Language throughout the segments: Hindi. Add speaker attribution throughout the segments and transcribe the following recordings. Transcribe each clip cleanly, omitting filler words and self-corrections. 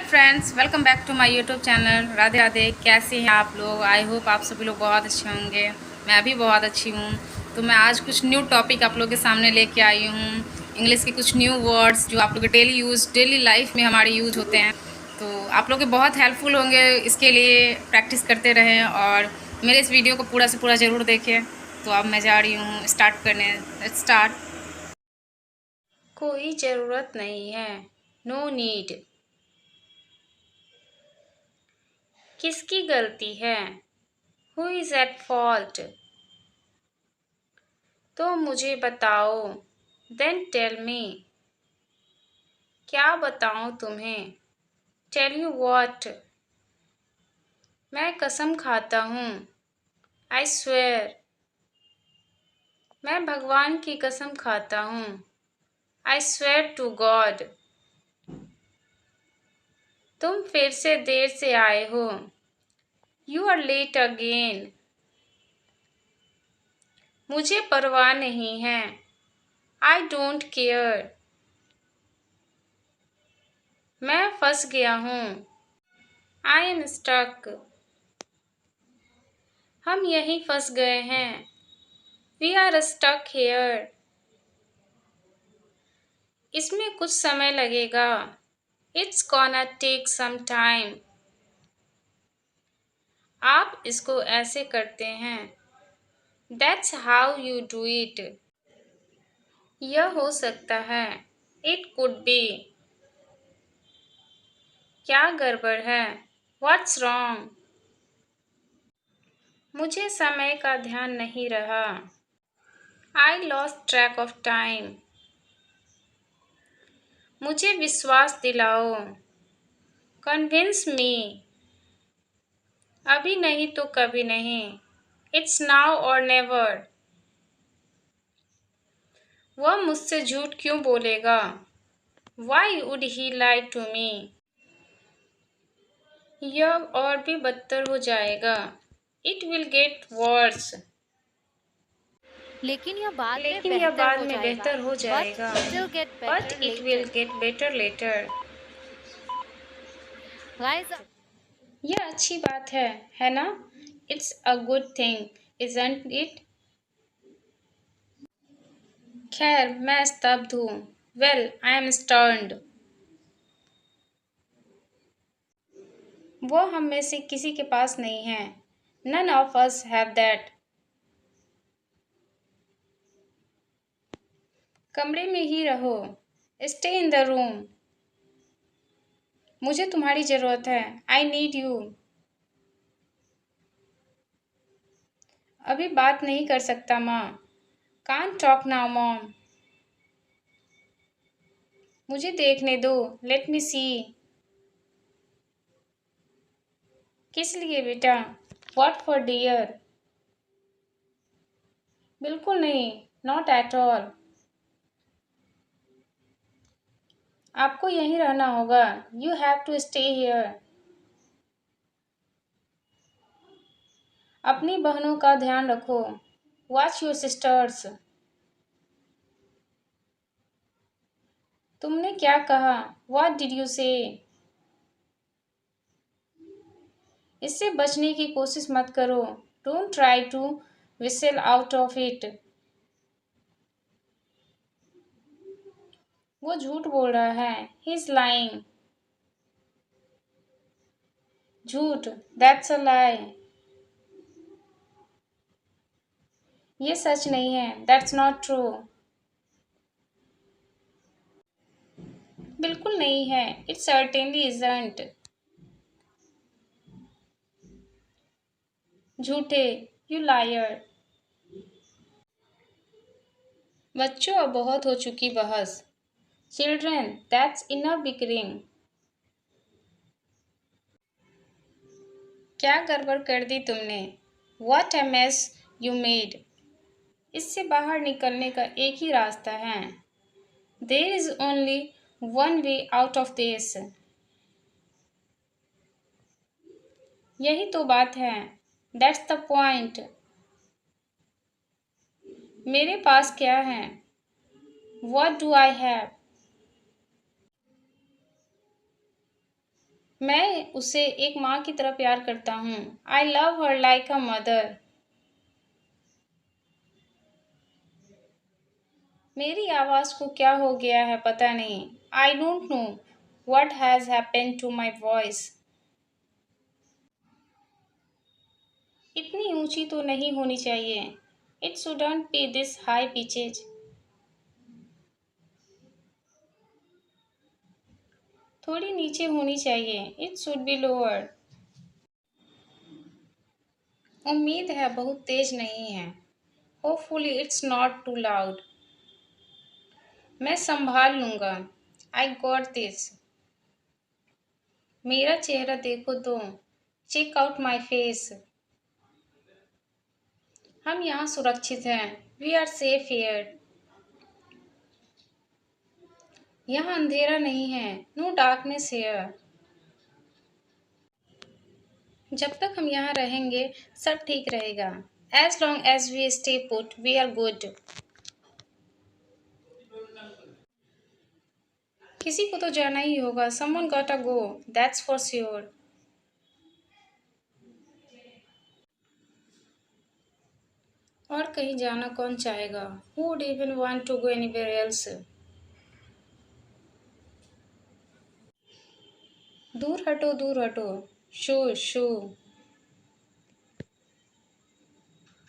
Speaker 1: Friends, welcome back to my YouTube channel. Radhe Radhe. कैसे हैं आप लोग? आई होप आप सभी लोग बहुत अच्छे होंगे। मैं भी बहुत अच्छी हूँ। तो मैं आज कुछ न्यू टॉपिक आप लोगों के सामने लेके आई हूँ। इंग्लिश के कुछ न्यू वर्ड्स जो आप लोग के डेली लाइफ में हमारे यूज होते हैं। तो आप लोग के बहुत हेल्पफुल होंगे। इसके लिए प्रैक्टिस करते रहें और मेरे इस वीडियो को पूरा से पूरा ज़रूर देखें। तो अब मैं जा रही हूँ स्टार्ट करने। Let's start. कोई ज़रूरत नहीं है, नो नीड। किसकी गलती है? Who is at fault? तो मुझे बताओ। Then tell me. क्या बताऊं तुम्हें? Tell you what? मैं कसम खाता हूँ। I swear. मैं भगवान की कसम खाता हूँ। I swear to God. तुम फिर से देर से आए हो। You are late again. मुझे परवाह नहीं है। I don't care. मैं फंस गया हूँ। I am stuck. हम यहीं फंस गए हैं। We are stuck here. इसमें कुछ समय लगेगा। It's gonna take some time. आप इसको ऐसे करते हैं। That's how you do it. यह हो सकता है। It could be. क्या गड़बड़ है? What's wrong? मुझे समय का ध्यान नहीं रहा। I lost track of time. मुझे विश्वास दिलाओ। Convince me. अभी नहीं तो कभी नहीं। It's now or never. वह मुझसे झूठ क्यों बोलेगा? Why would he lie to me? यह और भी बदतर हो जाएगा। It will get worse.
Speaker 2: लेकिन यह बाद में
Speaker 1: लेकिन यह
Speaker 2: बेहतर
Speaker 1: बाद
Speaker 2: हो
Speaker 1: में
Speaker 2: जाएगा।
Speaker 1: बेहतर हो
Speaker 2: बट
Speaker 1: जाएगा।
Speaker 2: It will get
Speaker 1: but
Speaker 2: better
Speaker 1: it will
Speaker 2: later.
Speaker 1: Get better later.
Speaker 2: Guys,
Speaker 1: यह अच्छी बात है ना? It's a good thing, isn't it? खैर, मैं स्तब्ध हूँ। Well, I am stunned. वो हम में से किसी के पास नहीं है। None of us have that. कमरे में ही रहो। Stay in the room. मुझे तुम्हारी जरूरत है। I need you. अभी बात नहीं कर सकता माँ। Can't talk now mom. मुझे देखने दो। Let me see. किस लिए बेटा? What for dear? बिल्कुल नहीं। Not at all. आपको यहीं रहना होगा। You have to stay here. अपनी बहनों का ध्यान रखो। Watch your sisters. तुमने क्या कहा? व्हाट डिड यू से? इससे बचने की कोशिश मत करो। Don't try to whistle out of it. वो झूठ बोल रहा है। He is lying. झूठ। That's a lie. ये सच नहीं है। That's not true. बिल्कुल नहीं है। It certainly isn't. झूठे। You liar. बच्चों, अब बहुत हो चुकी बहस। Children, that's enough bickering. क्या गड़बड़ कर दी तुमने? What a mess you made. इससे बाहर निकलने का एक ही रास्ता है। There is only one way out of this. यही तो बात है। That's the point. मेरे पास क्या है? What do I have? मैं उसे एक माँ की तरह प्यार करता हूँ। I love her like a mother. मेरी आवाज़ को क्या हो गया है पता नहीं। I don't know what has happened to my voice। इतनी ऊंची तो नहीं होनी चाहिए। It shouldn't be this high pitched। थोड़ी नीचे होनी चाहिए। It should be lower। उम्मीद है बहुत तेज नहीं है। Hopefully it's not too loud। मैं संभाल लूंगा। I got this। मेरा चेहरा देखो तो। Check out my face। हम यहाँ सुरक्षित हैं। We are safe here। यहाँ अंधेरा नहीं है। No darkness here। जब तक हम यहाँ रहेंगे सब ठीक रहेगा। As long as we stay put, we are good। किसी को तो जाना ही होगा। Someone gotta go, that's for sure। और कहीं जाना कौन चाहेगा। Who would even want to go anywhere else। दूर हटो दूर हटो। शू शू।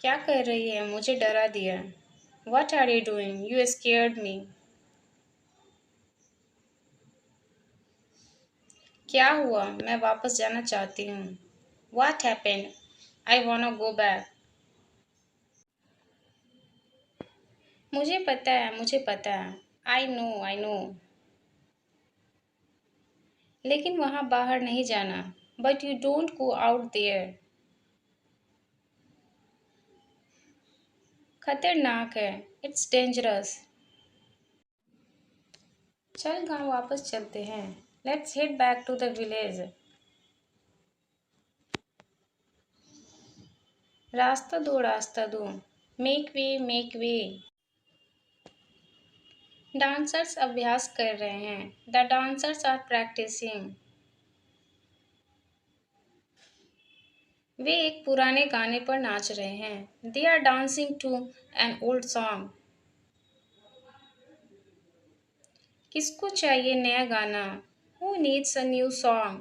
Speaker 1: क्या कर रही है मुझे डरा दिया। What are you doing? You scared me। क्या हुआ मैं वापस जाना चाहती हूँ। What happened? I wanna go back। मुझे पता है। I know। लेकिन वहाँ बाहर नहीं जाना। But you don't go out there। खतरनाक है। It's dangerous। चल गाँव वापस चलते हैं। Let's head back to the village। रास्ता दो। Make way। डांसर्स अभ्यास कर रहे हैं। The dancers are practicing। वे एक पुराने गाने पर नाच रहे हैं। They are dancing to an old song। किसको चाहिए नया गाना। Who needs a new song।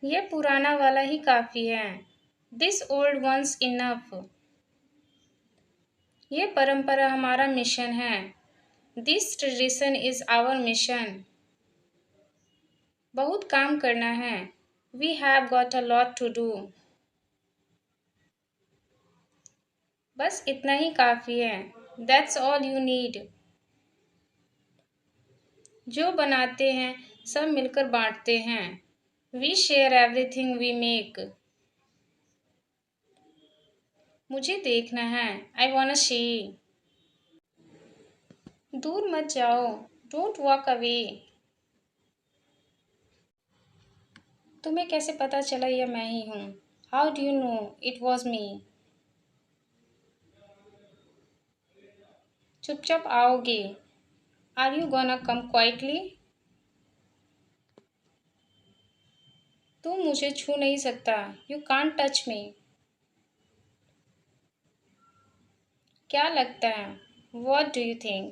Speaker 1: ये पुराना वाला ही काफी है। This old one's enough। ये परंपरा हमारा मिशन है। This tradition is our mission। बहुत काम करना है। We have got a lot to do। बस इतना ही काफी है। That's all you need। जो बनाते हैं सब मिलकर बांटते हैं। We share everything we make। मुझे देखना है। I wanna see। दूर मत जाओ। Don't walk away। तुम्हें कैसे पता चला यह मैं ही हूँ। How do you know it was me। चुपचाप आओगे। Are you gonna come quietly। तू मुझे छू नहीं सकता। You can't touch me। क्या लगता है। What do you think।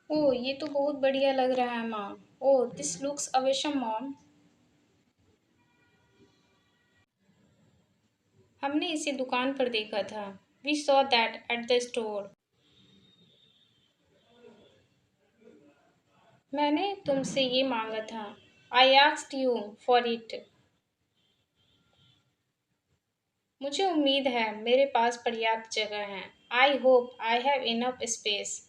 Speaker 1: ओह ये तो बहुत बढ़िया लग रहा है माँ। Oh this looks awesome mom. हमने इसे दुकान पर देखा था। We saw that at the store। मैंने तुमसे ये मांगा था। I asked you for it। मुझे उम्मीद है मेरे पास पर्याप्त जगह है। I hope I have enough space।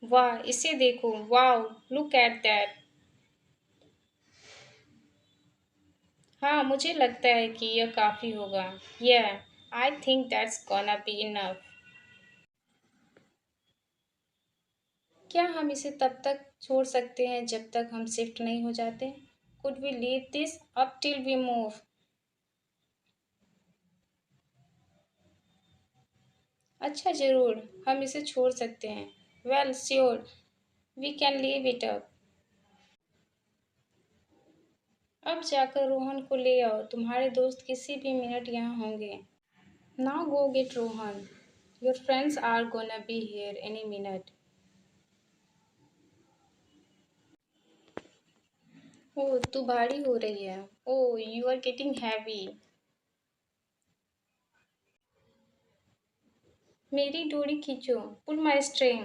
Speaker 1: वाह इसे देखो। Wow, look at that। हाँ मुझे लगता है कि यह काफ़ी होगा। Yeah, I think that's gonna be enough। क्या हम इसे तब तक छोड़ सकते हैं जब तक हम शिफ्ट नहीं हो जाते। Could we leave this up till we move। अच्छा ज़रूर, हम इसे छोड़ सकते हैं। Well sure, we can leave it up. अब जाकर रोहन को ले आओ, तुम्हारे दोस्त किसी भी मिनट यहाँ होंगे। Now go get Rohan, your friends are gonna be here any minute. Oh तू भारी हो रही है। Oh you are getting heavy. मेरी डोरी खींचो, पुल माई स्ट्रिंग।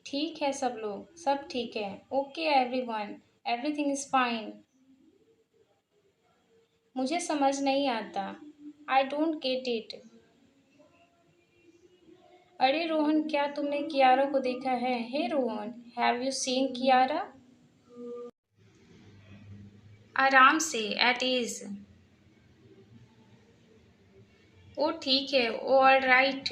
Speaker 1: ठीक है सब लोग, सब ठीक है। Okay everyone, everything is fine. मुझे समझ नहीं आता। I don't get it. अरे रोहन, क्या तुमने कियारा को देखा है? Hey Rohan, have you seen Kiara? आराम से, एट इज। ओ ठीक है, ओ ऑल राइट।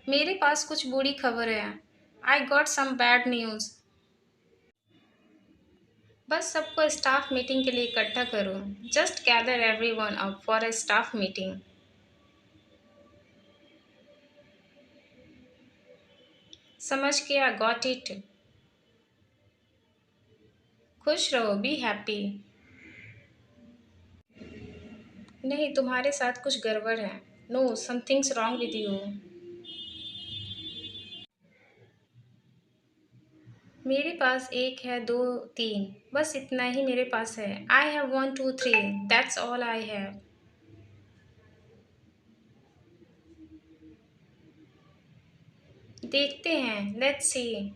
Speaker 1: मेरे पास कुछ बुरी खबर है। I got some bad news. बस सबको स्टाफ मीटिंग के लिए इकट्ठा करो। Just gather everyone up for a staff meeting. समझ गया, गॉट इट। खुश रहो, बी हैप्पी। नहीं, तुम्हारे साथ कुछ गड़बड़ है। No, something's wrong with you. मेरे पास एक है, दो, तीन, बस इतना ही मेरे पास है। I have one two three, that's all I have. देखते हैं, लेट्स सी।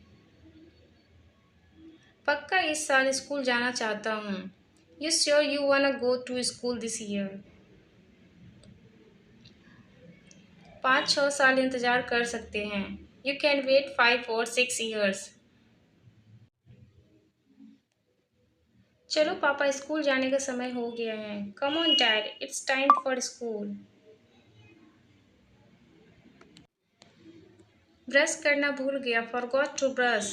Speaker 1: पक्का इस साल स्कूल जाना चाहता हूँ। You sure you wanna go to school this year? 5-6 साल इंतज़ार कर सकते हैं। यू कैन वेट 5 और 6 ईयर्स। चलो पापा, स्कूल जाने का समय हो गया है। Come on dad, it's time for school. Brush करना भूल गया, फॉरगॉट टू ब्रश।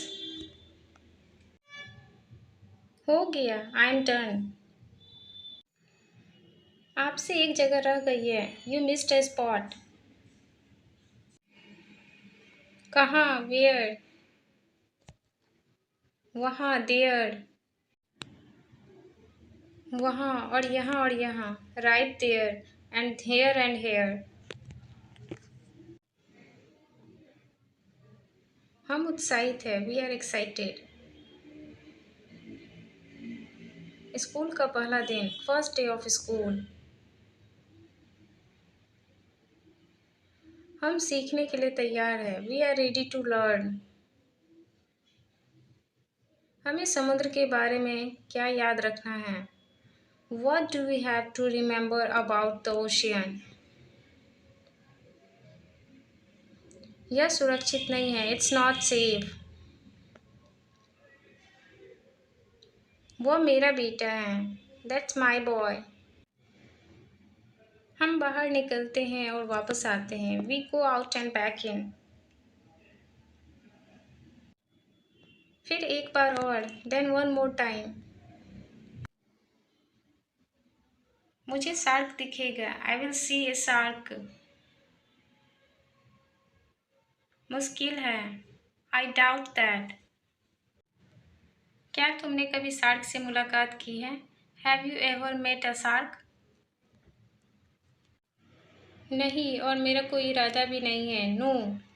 Speaker 1: हो गया, आई एम डन। आपसे एक जगह रह गई है। You missed a spot. कहाँ, वेयर? वहाँ, देयर। वहाँ और यहाँ और यहाँ, right there and here and here. हम उत्साहित हैं, वी आर एक्साइटेड। स्कूल का पहला दिन, फर्स्ट डे ऑफ स्कूल। हम सीखने के लिए तैयार हैं, we are ready to learn. हमें समुद्र के बारे में क्या याद रखना है? What do we have to remember about the ocean? यह सुरक्षित नहीं है, इट्स नॉट सेफ। वह मेरा बेटा है, दैट्स माई बॉय। हम बाहर निकलते हैं और वापस आते हैं, we go out and back in. फिर एक बार और, देन वन मोर टाइम। मुझे शार्क दिखेगा, I will see A shark. मुश्किल है, आई डाउट दैट। क्या तुमने कभी शार्क से मुलाकात की है? Have you ever met a shark? नहीं, और मेरा कोई इरादा भी नहीं है। No,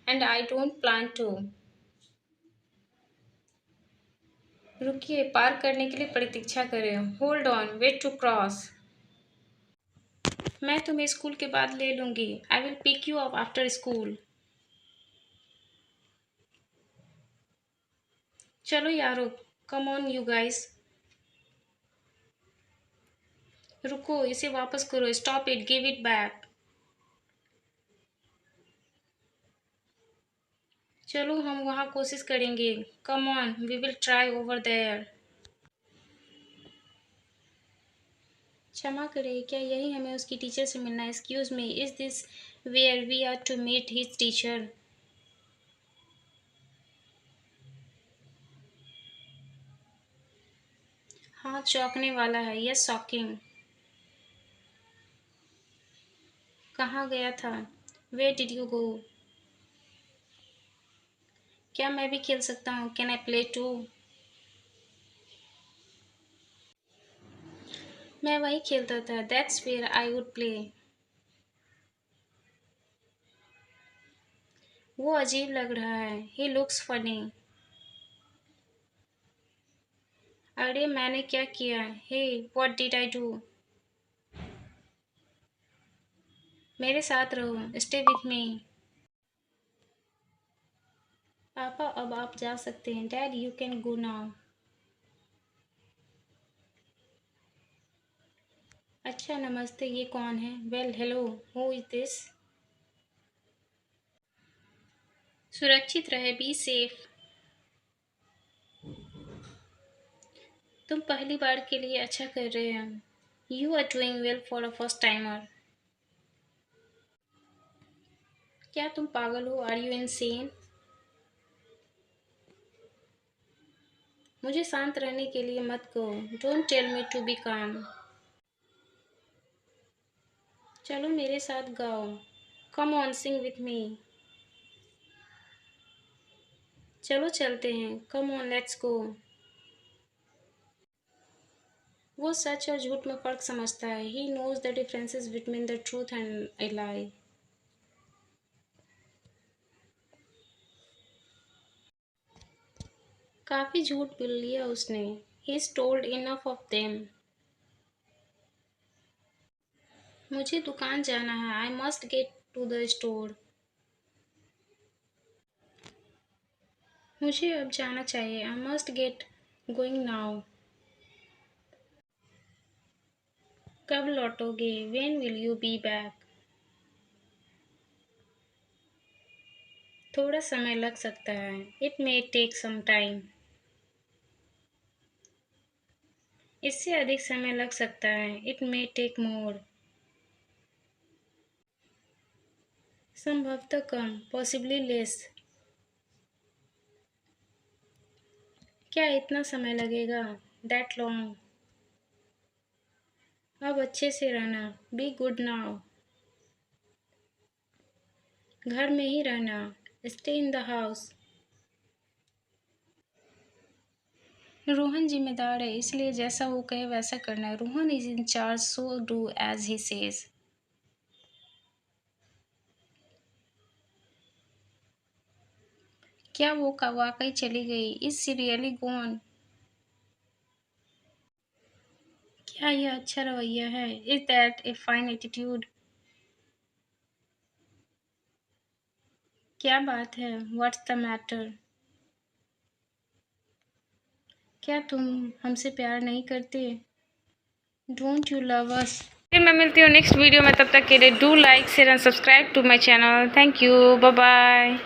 Speaker 1: and I don't plan to. रुकिए, पार करने के लिए प्रतीक्षा करें। Hold on, wait to cross. मैं तुम्हें स्कूल के बाद ले लूँगी। I will pick you up after school. चलो यारो, कम ऑन यू गाइस। रुको, इसे वापस करो, stop it, give it back. चलो हम वहाँ कोशिश करेंगे। Come on, we will try over there. क्षमा करें, क्या यही हमें उसकी टीचर से मिलना है? Excuse me, is this where we are to meet his teacher? हाँ, चौंकने वाला है, यस शॉकिंग।
Speaker 2: कहाँ गया था? Where did you go? क्या मैं भी खेल सकता हूँ? Can I play too? मैं वही खेलता था। That's where I would play. वो अजीब लग रहा है। He looks funny. अरे मैंने क्या किया? Hey, what did I do? मेरे साथ रहो। Stay with me. पापा अब आप जा सकते हैं। Dad, you can go now. अच्छा नमस्ते, ये कौन है? Well, hello, who is this? सुरक्षित रहे, बी सेफ। तुम पहली बार के लिए अच्छा कर रहे हो। You are doing well for a first timer. क्या तुम पागल हो? Are you insane? मुझे शांत रहने के लिए मत कहो। Don't tell me to be calm. चलो मेरे साथ गाओ। Come on sing with me. चलो चलते हैं। Come on let's go. वो सच और झूठ में फर्क समझता है। He knows the differences between the truth and a lie. काफी झूठ बोल लिया उसने। He is told enough of them. मुझे दुकान जाना है। I must get to the store. मुझे अब जाना चाहिए। I must get going now. कब लौटोगे? When will you be back? थोड़ा समय लग सकता है। It may take some time. इससे अधिक समय लग सकता है। It may take more. संभवतः कम, पॉसिबली लेस। क्या इतना समय लगेगा? That long. अब अच्छे से रहना। Be good now. घर में ही रहना। Stay in the house. Rohan जिम्मेदार है, इसलिए जैसा वो कहे वैसा करना है। Rohan is in charge, so do as he says. क्या वो वाकई चली गई? Is she really gone? क्या यह अच्छा रवैया है? Is that a fine attitude? क्या बात है? What's the matter? क्या तुम हमसे प्यार नहीं करते? Don't you love us? फिर मैं मिलती हूँ नेक्स्ट वीडियो में। तब तक के लिए do like share and subscribe to my channel. Thank you, bye bye.